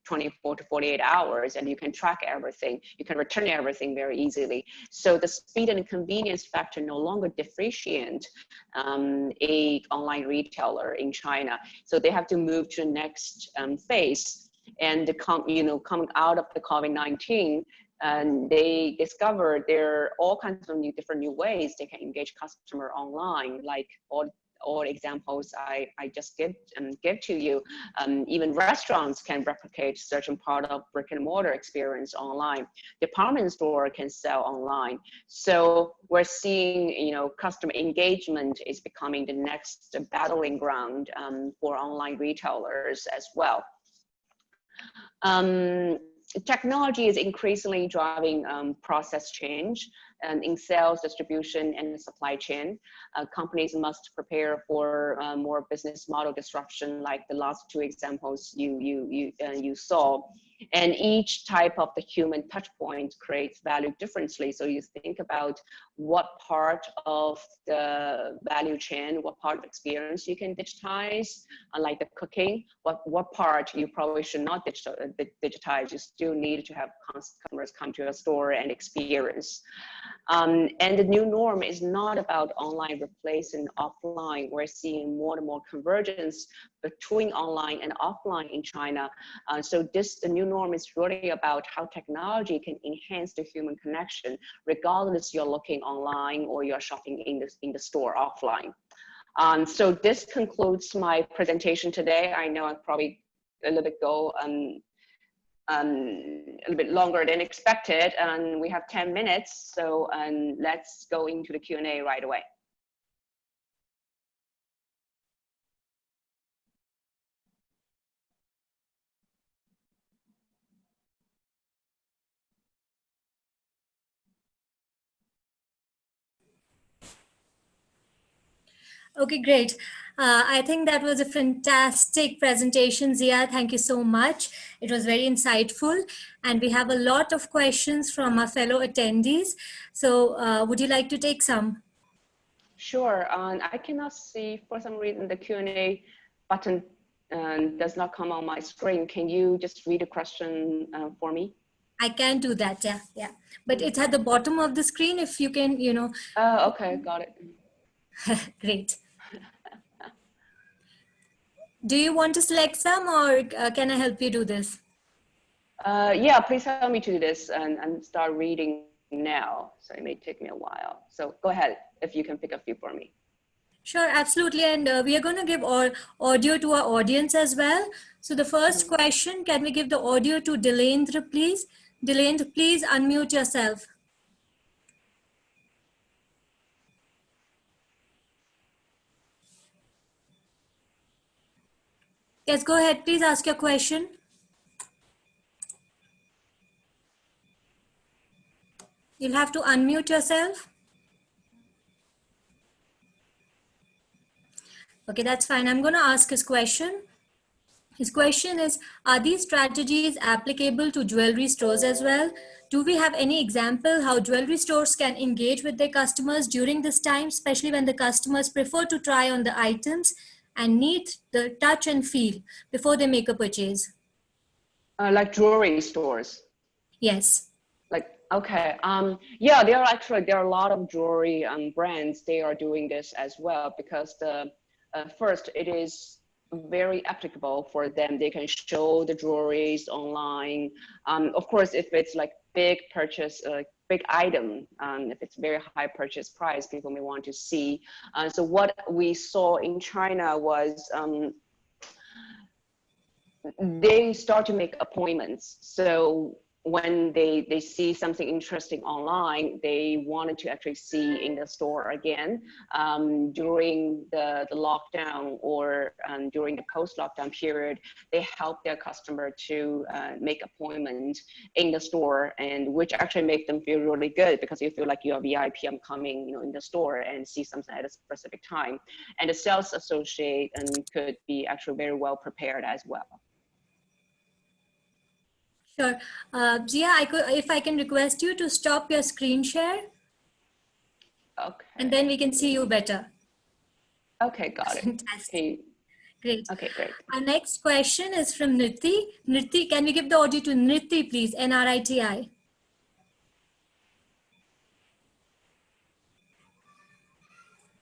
24 to 48 hours, and you can track everything. You can return everything very easily. So the speed and convenience factor no longer differentiate a online retailer in China. So they have to move to the next phase. And coming out of the COVID-19, and they discovered there are all kinds of different new ways they can engage customer online, like all examples I just give to you. Even restaurants can replicate certain part of brick and mortar experience online. Department store can sell online. So we're seeing, customer engagement is becoming the next battling ground for online retailers as well. Technology is increasingly driving process change, and in sales, distribution, and supply chain. Companies must prepare for more business model disruption, like the last two examples you saw. And each type of the human touch point creates value differently. So you think about what part of the value chain, what part of experience you can digitize, like the cooking, what part you probably should not digitize. You still need to have customers come to your store and experience. And the new norm is not about online replacing offline. We're seeing more and more convergence between online and offline in China. So the new norm is really about how technology can enhance the human connection, regardless you're looking online or you're shopping in the store offline. So this concludes my presentation today. I know I probably a little bit go a little bit longer than expected, and we have 10 minutes. So let's go into the Q&A right away. Okay, great. I think that was a fantastic presentation, Zia. Thank you so much. It was very insightful. And we have a lot of questions from our fellow attendees. So would you like to take some? Sure. I cannot see, for some reason, the Q&A button does not come on my screen. Can you just read a question for me? I can do that, yeah. But it's at the bottom of the screen if you can, Oh, okay, got it. Great. Do you want to select some, or can I help you do this? Yeah, please help me to do this and start reading now. So it may take me a while. So go ahead if you can pick a few for me. Sure, absolutely. And we are going to give audio to our audience as well. So the first question, can we give the audio to Delendra, please? Delendra, please unmute yourself. Yes, go ahead. Please ask your question. You'll have to unmute yourself. Okay, that's fine. I'm going to ask his question. His question is, are these strategies applicable to jewelry stores as well? Do we have any example how jewelry stores can engage with their customers during this time, especially when the customers prefer to try on the items and need the touch and feel before they make a purchase? Like jewelry stores. Yes. Like, okay, yeah, there are a lot of jewelry brands. They are doing this as well because the first, it is very applicable for them. They can show the jewelries online. Of course, if it's like big purchase, big item, if it's very high purchase price, people may want to see. So what we saw in China was they start to make appointments. So when they see something interesting online, they wanted to actually see in the store again. During the lockdown or during the post-lockdown period, they help their customer to make appointments in the store, and which actually make them feel really good because you feel like you're VIP. I'm coming, in the store and see something at a specific time. And the sales associate could be actually very well prepared as well. Sure. Zia, if I can request you to stop your screen share. Okay. And then we can see you better. Okay, got it. Fantastic. Great. Okay, great. Our next question is from Nriti. Nriti, can we give the audio to Nriti, please? Nriti.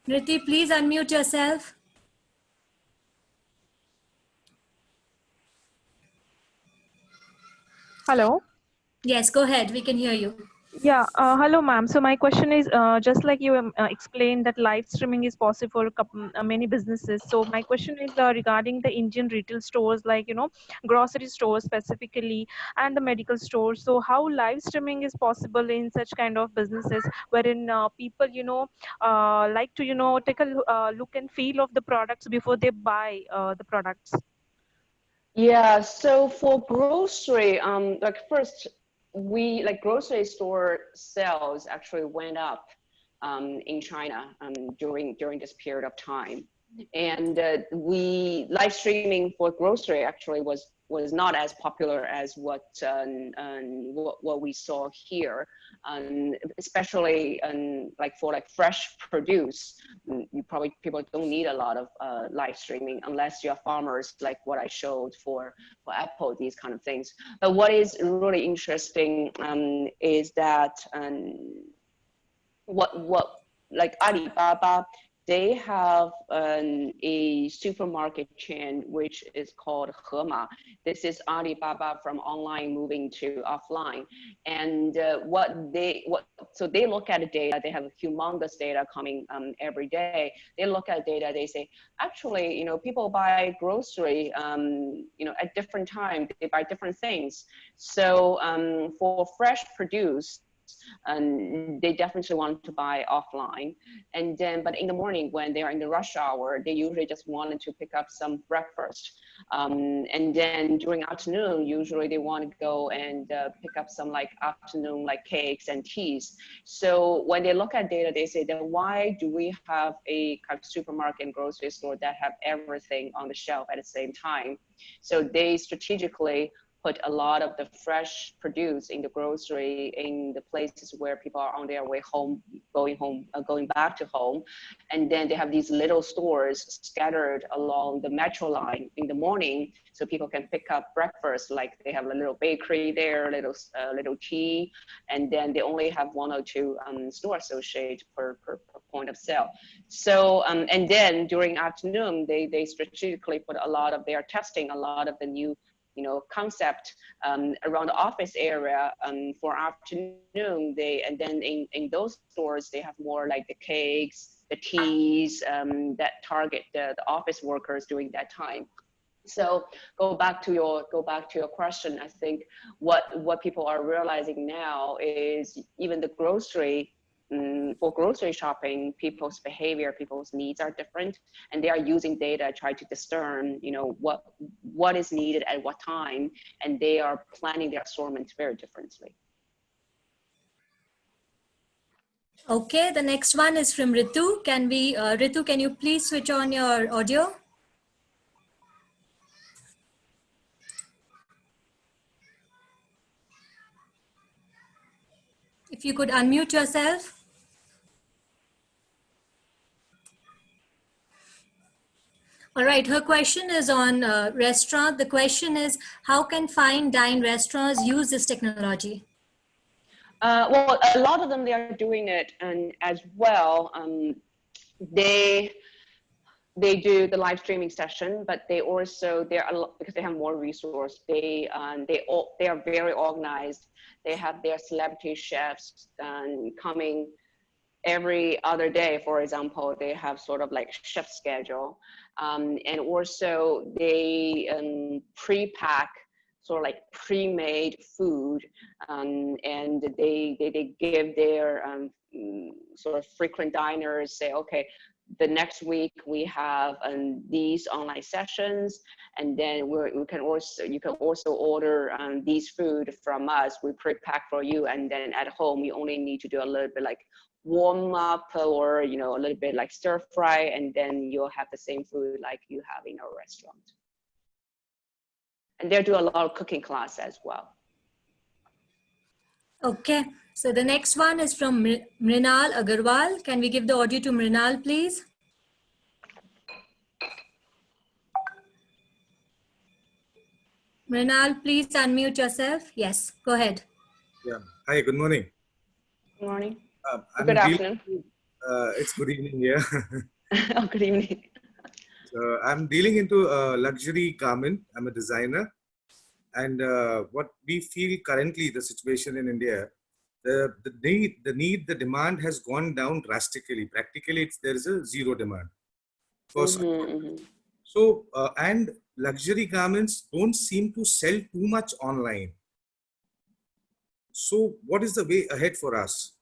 Nriti, please unmute yourself. Hello. Yes, go ahead. We can hear you. Yeah. Hello, ma'am. So my question is, just like you explained that live streaming is possible for many businesses. So my question is regarding the Indian retail stores, like grocery stores specifically, and the medical stores. So how live streaming is possible in such kind of businesses, wherein people like to take a look and feel of the products before they buy the products. Yeah, so for grocery, like first, grocery store sales actually went up in China during this period of time, and we live streaming for grocery actually was not as popular as what we saw here, especially like for like fresh produce. People don't need a lot of live streaming unless you're farmers, like what I showed for Apple, these kind of things. But what is really interesting is that what like Alibaba, they have a supermarket chain which is called Hema. This is Alibaba from online moving to offline. And so they look at the data. They have humongous data coming every day. They look at data. They say, actually, people buy grocery, at different times. They buy different things. So for fresh produce, and they definitely want to buy offline. And then, but in the morning when they are in the rush hour, they usually just wanted to pick up some breakfast. And then during afternoon, usually they want to go and pick up some like afternoon like cakes and teas. So when they look at data, they say, then why do we have a kind of supermarket and grocery store that have everything on the shelf at the same time? So they strategically put a lot of the fresh produce in the grocery in the places where people are on their way home, going back to home. And then they have these little stores scattered along the metro line in the morning, so people can pick up breakfast. Like they have a little bakery there, little tea, and then they only have 1 or 2 store associates per point of sale. So and then during afternoon, they strategically put they're testing a lot of the new concept around the office area for afternoon. And then in those stores, they have more like the cakes, the teas that target the office workers during that time. So go back to your question. I think what people are realizing now is even the grocery for grocery shopping, people's behavior, people's needs are different, and they are using data try to discern, what is needed at what time, and they are planning their assortment very differently. Okay, the next one is from Ritu. Ritu, can you please switch on your audio? If you could unmute yourself. All right, her question is on restaurant. The question is, how can fine dine restaurants use this technology? Well, a lot of them, they are doing it, and as well, they do the live streaming session, but they also, because they have more resource, they are very organized. They have their celebrity chefs coming every other day. For example, they have sort of like chef schedule, and also they pre-pack sort of like pre-made food, and they give their sort of frequent diners, say, okay, the next week we have these online sessions, and then you can also order these food from us. We pre-pack for you, and then at home you only need to do a little bit like warm up, or a little bit like stir fry, and then you'll have the same food like you have in our restaurant. And they do a lot of cooking class as well. Okay, so the next one is from Mrinal Agarwal. Can we give the audio to Mrinal, please? Mrinal, please unmute yourself. Yes, go ahead. Yeah. Hi, good morning. Good morning. Good afternoon. It's good evening here. Oh, good evening. So I'm dealing into luxury garment. I'm a designer. And what we feel currently, the situation in India, the demand has gone down drastically. Practically, there is a zero demand. So, and luxury garments don't seem to sell too much online. So what is the way ahead for us?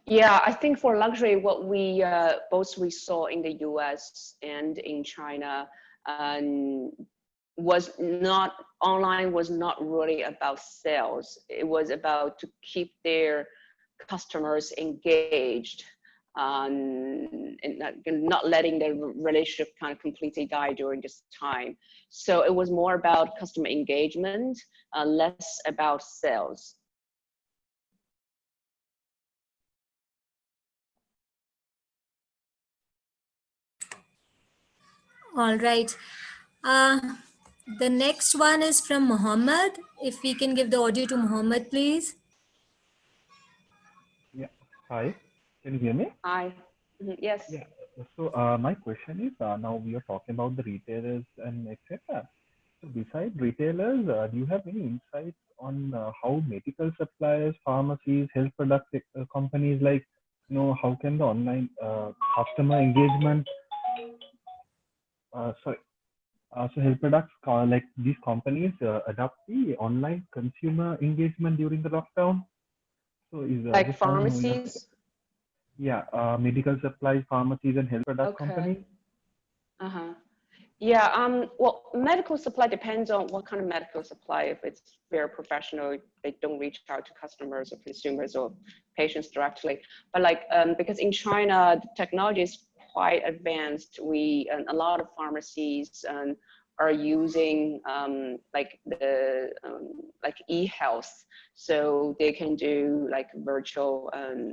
Yeah, I think for luxury, what we saw in the US and in China was not really about sales. It was about to keep their customers engaged, and not letting the relationship kind of completely die during this time. So it was more about customer engagement, less about sales. All right. The next one is from Muhammad. If we can give the audio to Muhammad, please. Yeah. Hi. Can you hear me? Hi. Yes. Yeah. So my question is, now we are talking about the retailers and etc. So besides retailers, do you have any insights on how medical suppliers, pharmacies, health product companies, like, how can the online customer engagement, so health products, like these companies adopt the online consumer engagement during the lockdown? So is like pharmacies? Yeah, medical supplies, pharmacies, and health product companies. Yeah, well, medical supply depends on what kind of medical supply. If it's very professional, they don't reach out to customers or consumers or patients directly. But like, because in China, the technology is quite advanced, a lot of pharmacies are using like e-health, so they can do like virtual,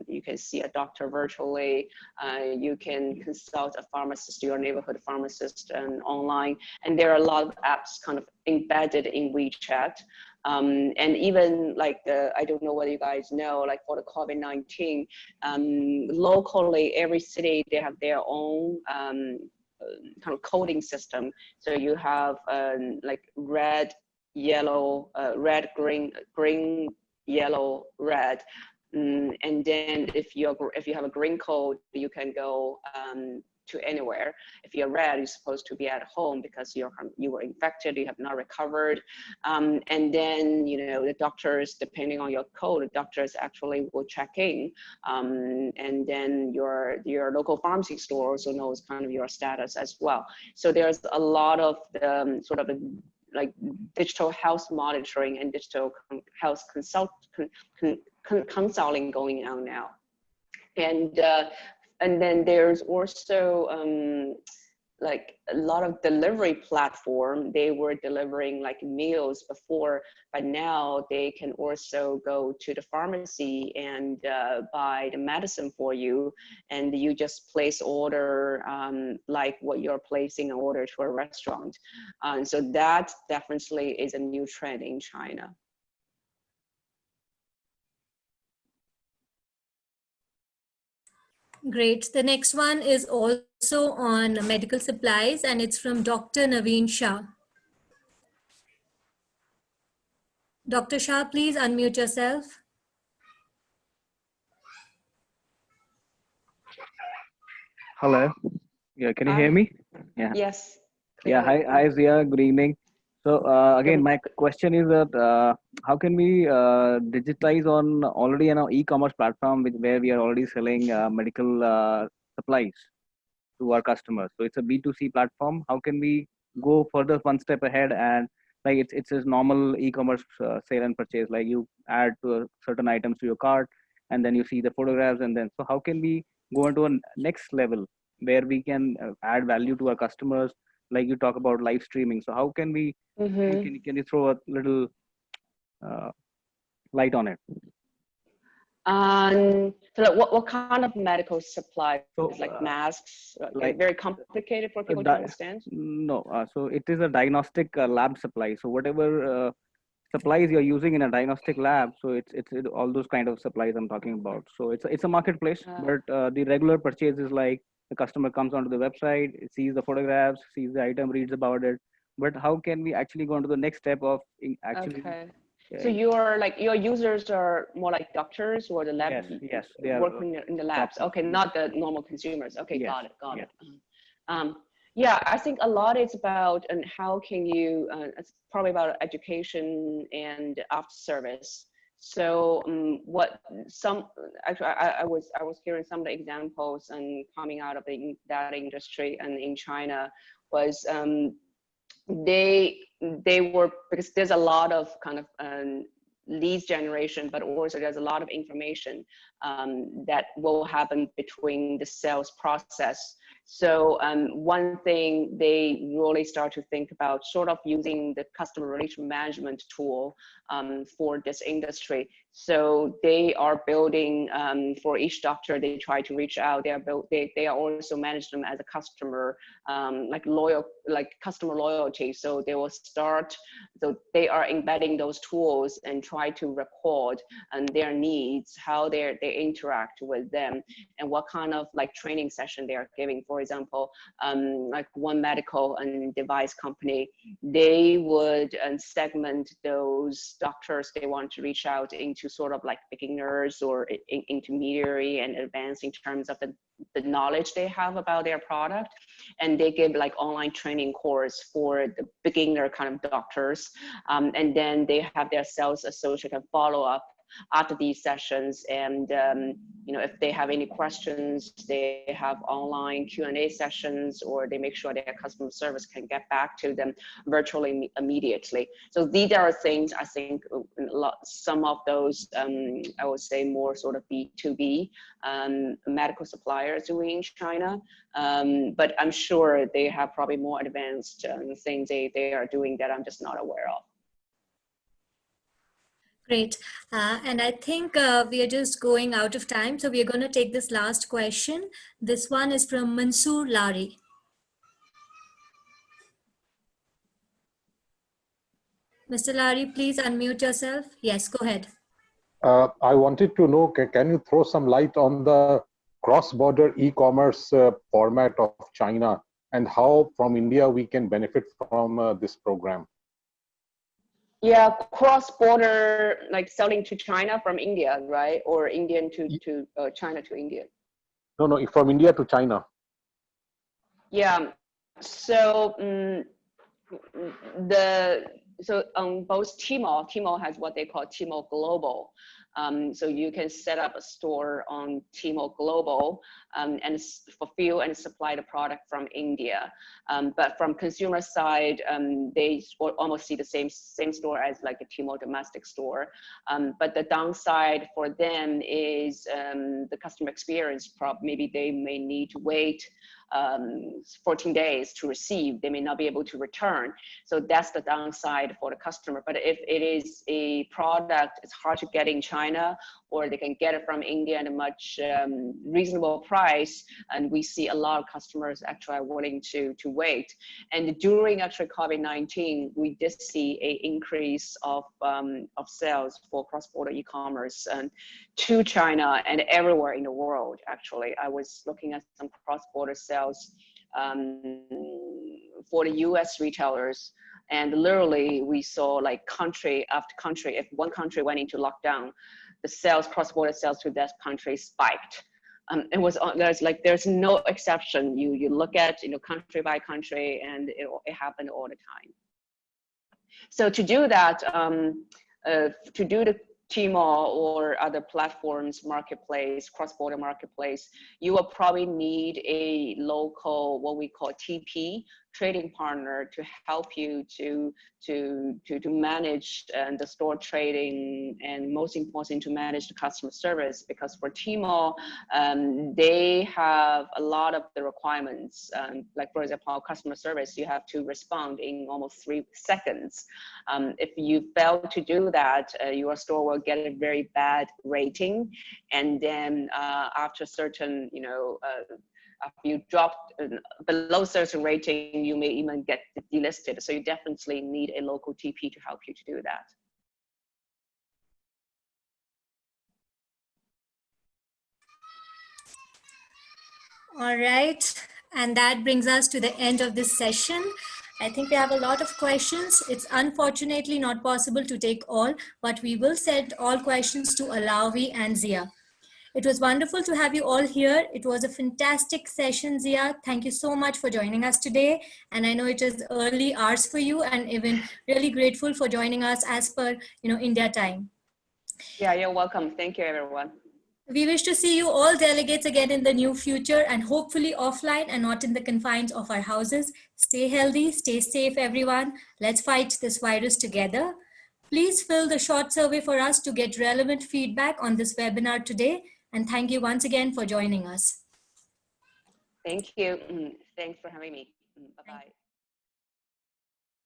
you can see a doctor virtually, you can consult a pharmacist, your neighborhood pharmacist, online, and there are a lot of apps kind of embedded in WeChat. And even like I don't know whether you guys know, like for the COVID-19, locally, every city, they have their own kind of coding system. So you have like red, yellow, red, green, yellow, red. And then if you have a green code, you can go to anywhere. If you're red, you're supposed to be at home because you were infected, you have not recovered. And then, the doctors, depending on your code, the doctors actually will check in. And then your local pharmacy store also knows kind of your status as well. So there's a lot of sort of like digital health monitoring and digital health consulting going on now. And then there's also like a lot of delivery platform. They were delivering like meals before, but now they can also go to the pharmacy and buy the medicine for you, and you just place order like what you're placing an order to a restaurant. So that definitely is a new trend in China. Great. The next one is also on medical supplies, and it's from Dr. Naveen Shah. Dr. Shah, please unmute yourself. Hello. Yeah, can you hear me? Yeah. Yes. Yeah. Hi, Zia. Good evening. So again, my question is that how can we digitize on already an e-commerce platform where we are already selling medical supplies to our customers? So it's a B2C platform. How can we go further one step ahead and like it's a normal e-commerce sale and purchase, like you add to certain items to your cart and then you see the photographs, and then so how can we go into a next level where we can add value to our customers, like you talk about live streaming? So how can we can you throw a little light on it? So like what kind of medical supplies? So, like masks, like very complicated for people to understand? No, so it is a diagnostic lab supply. So whatever supplies you're using in a diagnostic lab, so it's all those kind of supplies I'm talking about. So it's a marketplace, but the regular purchase is like the customer comes onto the website, sees the photographs, sees the item, reads about it. But how can we actually go into the next step of actually? Okay. So your users are more like doctors or the lab? Yes, they are working in the labs. doctors. Okay, not the normal consumers. Okay, Yes, got it. Yeah, I think a lot is about and how can you. It's probably about education and after service. So what some actually I was hearing some of the examples and coming out of that industry and in China was. They were, because there's a lot of kind of leads generation, but also there's a lot of information that will happen between the sales process. So one thing they really start to think about sort of using the customer relation management tool for this industry. So they are building for each doctor, they try to reach out. They are also manage them as a customer, like customer loyalty. So they will start. So they are embedding those tools and try to record their needs, how they interact with them, and what kind of like training session they are giving. For example, like one medical and device company, they would segment those doctors they want to reach out into sort of like beginners or intermediary and advanced in terms of the knowledge they have about their product, and they give like online training course for the beginner kind of doctors, and then they have their sales associate and follow up after these sessions, and if they have any questions, they have online Q&A sessions, or they make sure their customer service can get back to them virtually immediately. So these are things I think some of those I would say more sort of B2B medical suppliers doing in China, but I'm sure they have probably more advanced things they are doing that I'm just not aware of. Great. And I think we are just going out of time. So we are going to take this last question. This one is from Mansoor Lari. Mr. Lari, please unmute yourself. Yes, go ahead. I wanted to know, can you throw some light on the cross-border e-commerce format of China and how from India we can benefit from this program? Yeah, cross-border, like selling to China from India, right? Or Indian to China to India? No, from India to China. Yeah. So on both Tmall has what they call Tmall Global. So you can set up a store on Tmall Global and fulfill and supply the product from India. But from consumer side, they almost see the same store as like a Tmall domestic store. But the downside for them is the customer experience. Maybe they may need to wait 14 days to receive. They may not be able to return. So that's the downside for the customer. But if it is a product, it's hard to get in China, or they can get it from India at a much reasonable price, and we see a lot of customers actually are willing to wait. And during actually COVID-19, we did see an increase of sales for cross-border e-commerce to China and everywhere in the world. Actually, I was looking at some cross-border sales for the US retailers, and literally we saw like country after country. If one country went into lockdown, the sales, cross-border sales to that country spiked. There's no exception. You look at country by country, and it happened all the time. So to do that, to do the Tmall or other platforms marketplace, cross-border marketplace, you will probably need a local, what we call TP, trading partner, to help you to manage the store trading, and most important, to manage the customer service. Because for Tmall, they have a lot of the requirements. Like for example, customer service, you have to respond in almost 3 seconds. If you fail to do that, your store will get a very bad rating, and then after certain, after you drop below certain rating, you may even get delisted. So you definitely need a local TP to help you to do that. All right, and that brings us to the end of this session. I think we have a lot of questions. It's unfortunately not possible to take all, but we will send all questions to Alavi and Xia. It was wonderful to have you all here. It was a fantastic session, Xia. Thank you so much for joining us today. And I know it is early hours for you, and even really grateful for joining us as per India time. Yeah, you're welcome. Thank you, everyone. We wish to see you all delegates again in the near future, and hopefully offline and not in the confines of our houses. Stay healthy, stay safe, everyone. Let's fight this virus together. Please fill the short survey for us to get relevant feedback on this webinar today. And thank you once again for joining us. Thank you. Thanks for having me. Bye-bye.